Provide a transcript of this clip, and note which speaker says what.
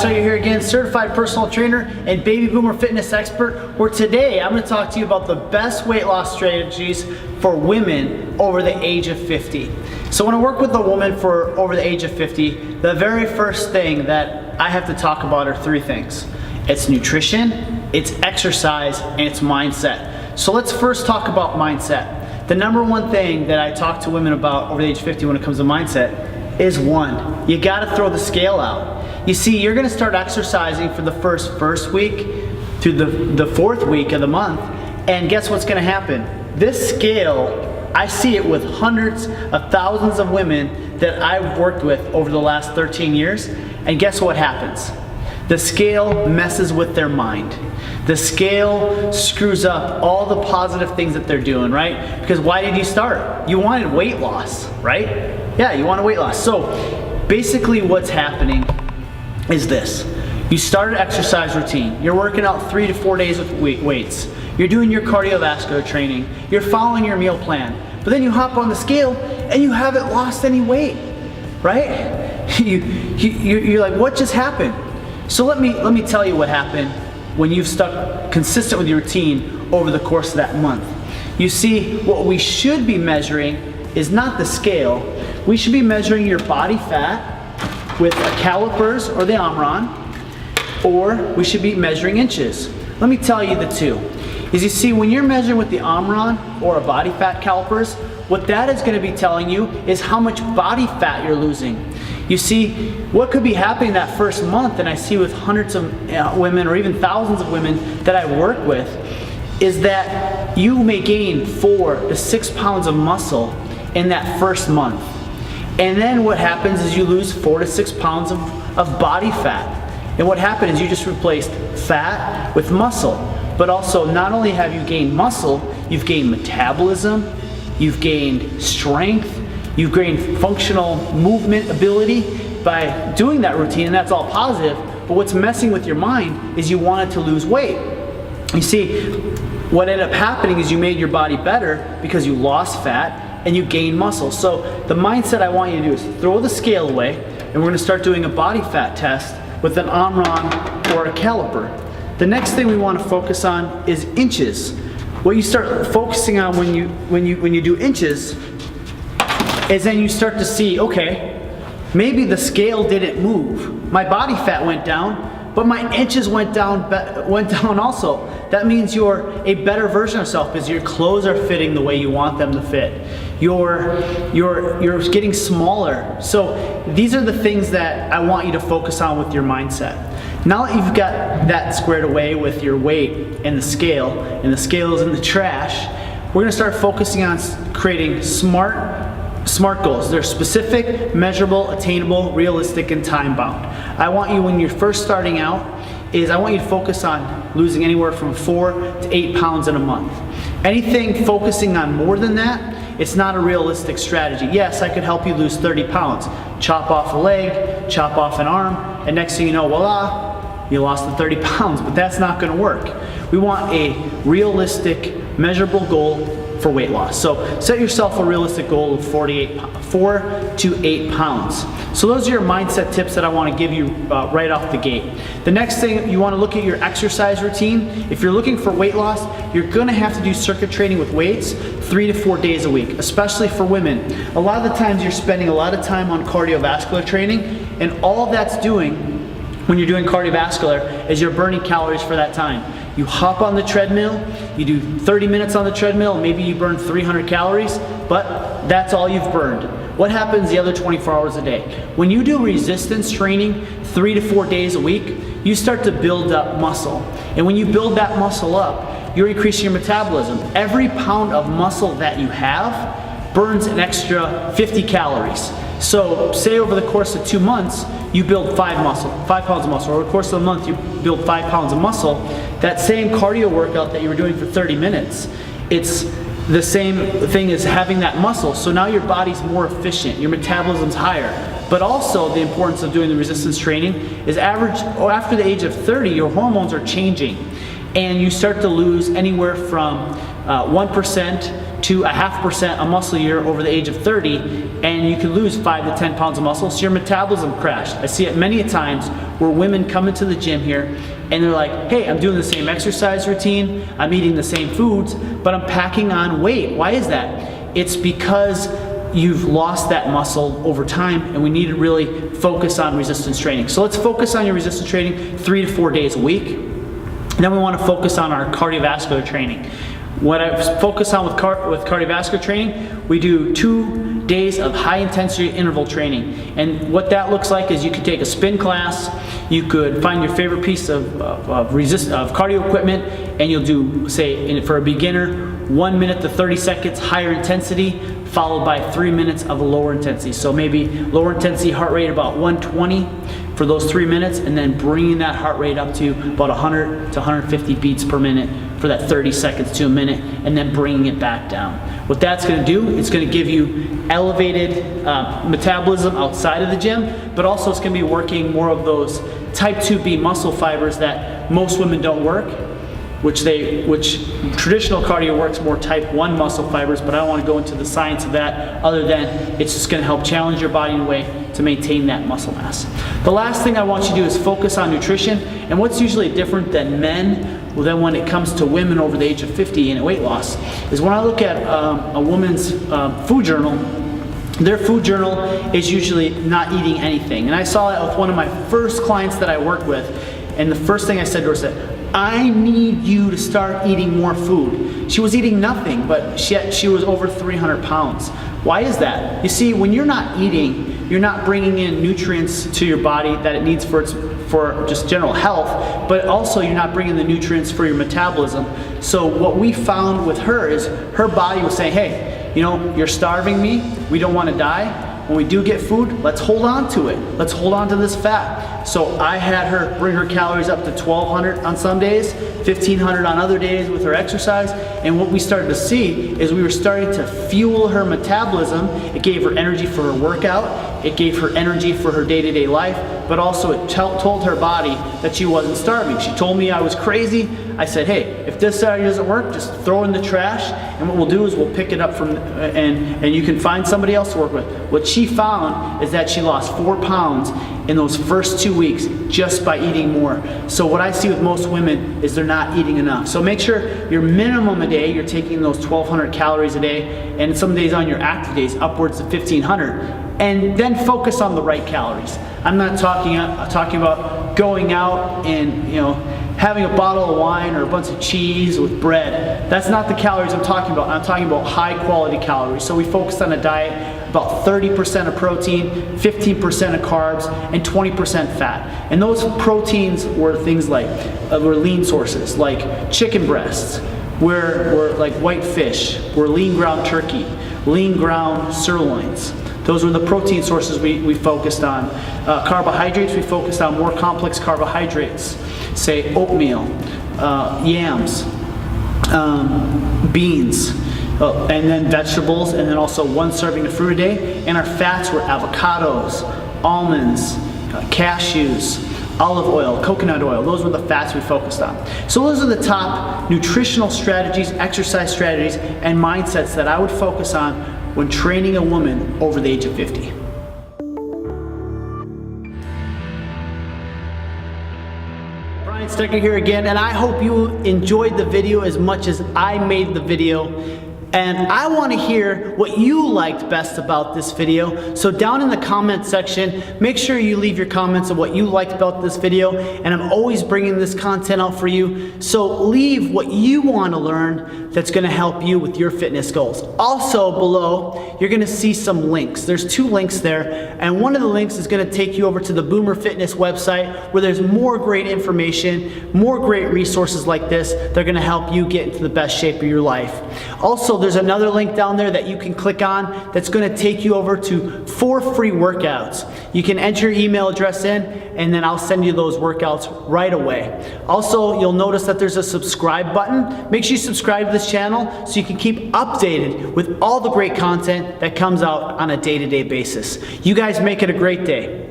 Speaker 1: Stecker here again, certified personal trainer and baby boomer fitness expert, where today I'm going to talk to you about the best weight loss strategies for women over the age of 50. So when I work with a woman for over the age of 50, the very first thing that I have to talk about are three things. It's nutrition, it's exercise, and it's mindset. So let's first talk about mindset. The number one thing that I talk to women about over the age of 50 when it comes to mindset is one, you gotta throw the scale out. You see, you're gonna start exercising for the first week through the fourth week of the month, and guess what's gonna happen? This scale, I see it with hundreds of thousands of women that I've worked with over the last 13 years, and guess what happens? The scale messes with their mind. The scale screws up all the positive things that they're doing, right? Because why did you start? You wanted weight loss, right? Yeah, you wanted weight loss. So basically what's happening is this. You start an exercise routine. You're working out 3 to 4 days with weights. You're doing your cardiovascular training. You're following your meal plan. But then you hop on the scale and you haven't lost any weight, right? You're like, what just happened? So let me tell you what happened when you've stuck consistent with your routine over the course of that month. You see, what we should be measuring is not the scale. We should be measuring your body fat with a calipers or the Omron, or we should be measuring inches. Let me tell you the two. Is you see, when you're measuring with the Omron or a body fat calipers, what that is going to be telling you is how much body fat you're losing. You see, what could be happening that first month, and I see with hundreds of women or even thousands of women that I work with, is that you may gain 4 to 6 pounds of muscle in that first month. And then what happens is you lose 4 to 6 pounds of body fat. And what happened is you just replaced fat with muscle. But also, not only have you gained muscle, you've gained metabolism, you've gained strength, you've gained functional movement ability by doing that routine, and that's all positive. But what's messing with your mind is you wanted to lose weight. You see, what ended up happening is you made your body better because you lost fat and you gain muscle. So the mindset I want you to do is throw the scale away, and we're gonna start doing a body fat test with an Omron or a caliper. The next thing we wanna focus on is inches. What you start focusing on when you do inches is then you start to see, okay, maybe the scale didn't move. My body fat went down, but my inches went down also. That means you're a better version of yourself because your clothes are fitting the way you want them to fit. You're getting smaller. So these are the things that I want you to focus on with your mindset. Now that you've got that squared away with your weight and the scale is in the trash, we're gonna start focusing on creating SMART goals. They're specific, measurable, attainable, realistic, and time-bound. I want you, when you're first starting out, I want you to focus on losing anywhere from 4 to 8 pounds in a month. Anything focusing on more than that, it's not a realistic strategy. Yes, I could help you lose 30 pounds. Chop off a leg, chop off an arm, and next thing you know, voila, you lost the 30 pounds, but that's not gonna work. We want a realistic, measurable goal for weight loss. So set yourself a realistic goal of 4 to 8 pounds. So those are your mindset tips that I want to give you right off the gate. The next thing, you want to look at your exercise routine. If you're looking for weight loss, you're going to have to do circuit training with weights 3 to 4 days a week, especially for women. A lot of the times you're spending a lot of time on cardiovascular training, and all that's doing when you're doing cardiovascular is you're burning calories for that time. You hop on the treadmill, you do 30 minutes on the treadmill, maybe you burn 300 calories, but that's all you've burned. What happens the other 24 hours a day? When you do resistance training 3 to 4 days a week, you start to build up muscle. And when you build that muscle up, you're increasing your metabolism. Every pound of muscle that you have burns an extra 50 calories. So say over the course of 2 months, you build 5 pounds of muscle. Over the course of the month, you build 5 pounds of muscle. That same cardio workout that you were doing for 30 minutes, it's the same thing as having that muscle. So now your body's more efficient, your metabolism's higher. But also the importance of doing the resistance training is after the age of 30, your hormones are changing. And you start to lose anywhere from 1% to 0.5% of muscle a year over the age of 30, and you can lose 5 to 10 pounds of muscle, so your metabolism crashed. I see it many times where women come into the gym here and they're like, hey, I'm doing the same exercise routine, I'm eating the same foods, but I'm packing on weight. Why is that? It's because you've lost that muscle over time, and we need to really focus on resistance training. So let's focus on your resistance training 3 to 4 days a week. And then we want to focus on our cardiovascular training. What I focus on with cardiovascular training, we do 2 days of high intensity interval training. And what that looks like is you could take a spin class, you could find your favorite piece of cardio equipment, and you'll do, say, for a beginner, 1 minute to 30 seconds higher intensity, followed by 3 minutes of a lower intensity. So maybe lower intensity heart rate about 120 for those 3 minutes, and then bringing that heart rate up to about 100 to 150 beats per minute for that 30 seconds to a minute, and then bringing it back down. What that's gonna do, it's gonna give you elevated metabolism outside of the gym, but also it's gonna be working more of those type 2B muscle fibers that most women don't work, which traditional cardio works more type 1 muscle fibers, but I don't want to go into the science of that other than it's just going to help challenge your body in a way to maintain that muscle mass. The last thing I want you to do is focus on nutrition, and what's usually different than men than when it comes to women over the age of 50 and weight loss is when I look at a woman's food journal. Their food journal is usually not eating anything, and I saw that with one of my first clients that I worked with, and the first thing I said to her was, I need you to start eating more food. She was eating nothing, but she was over 300 pounds. Why is that? You see, when you're not eating, you're not bringing in nutrients to your body that it needs for just general health, but also you're not bringing the nutrients for your metabolism. So what we found with her is her body was saying, hey, you know, you're starving me, we don't want to die. When we do get food, let's hold on to it. Let's hold on to this fat. So I had her bring her calories up to 1,200 on some days, 1,500 on other days with her exercise. And what we started to see is we were starting to fuel her metabolism. It gave her energy for her workout. It gave her energy for her day-to-day life, but also it told her body that she wasn't starving. She told me I was crazy. I said, hey, if this strategy doesn't work, just throw it in the trash, and what we'll do is we'll pick it up from, and you can find somebody else to work with. What she found is that she lost 4 pounds in those first 2 weeks just by eating more. So what I see with most women is they're not eating enough. So make sure your minimum a day, you're taking those 1,200 calories a day, and some days on your active days, upwards of 1,500. And then focus on the right calories. I'm not talking about going out and having a bottle of wine or a bunch of cheese with bread. That's not the calories I'm talking about. I'm talking about high quality calories. So we focused on a diet about 30% of protein, 15% of carbs, and 20% fat. And those proteins were things like were lean sources like chicken breasts, were like white fish, were lean ground turkey, lean ground sirloins. Those were the protein sources we focused on. Carbohydrates, we focused on more complex carbohydrates, say oatmeal, yams, beans, and then vegetables, and then also 1 serving of fruit a day. And our fats were avocados, almonds, cashews, olive oil, coconut oil. Those were the fats we focused on. So those are the top nutritional strategies, exercise strategies, and mindsets that I would focus on when training a woman over the age of 50. Brian Stecker here again, and I hope you enjoyed the video as much as I made the video. And I want to hear what you liked best about this video. So down in the comment section, make sure you leave your comments of what you liked about this video. And I'm always bringing this content out for you. So leave what you want to learn that's going to help you with your fitness goals. Also below, you're going to see some links. There's 2 links there. And one of the links is going to take you over to the Boomer Fitness website where there's more great information, more great resources like this. They're going to help you get into the best shape of your life. Also, there's another link down there that you can click on that's going to take you over to 4 free workouts. You can enter your email address in, and then I'll send you those workouts right away. Also, you'll notice that there's a subscribe button. Make sure you subscribe to this channel so you can keep updated with all the great content that comes out on a day-to-day basis. You guys make it a great day.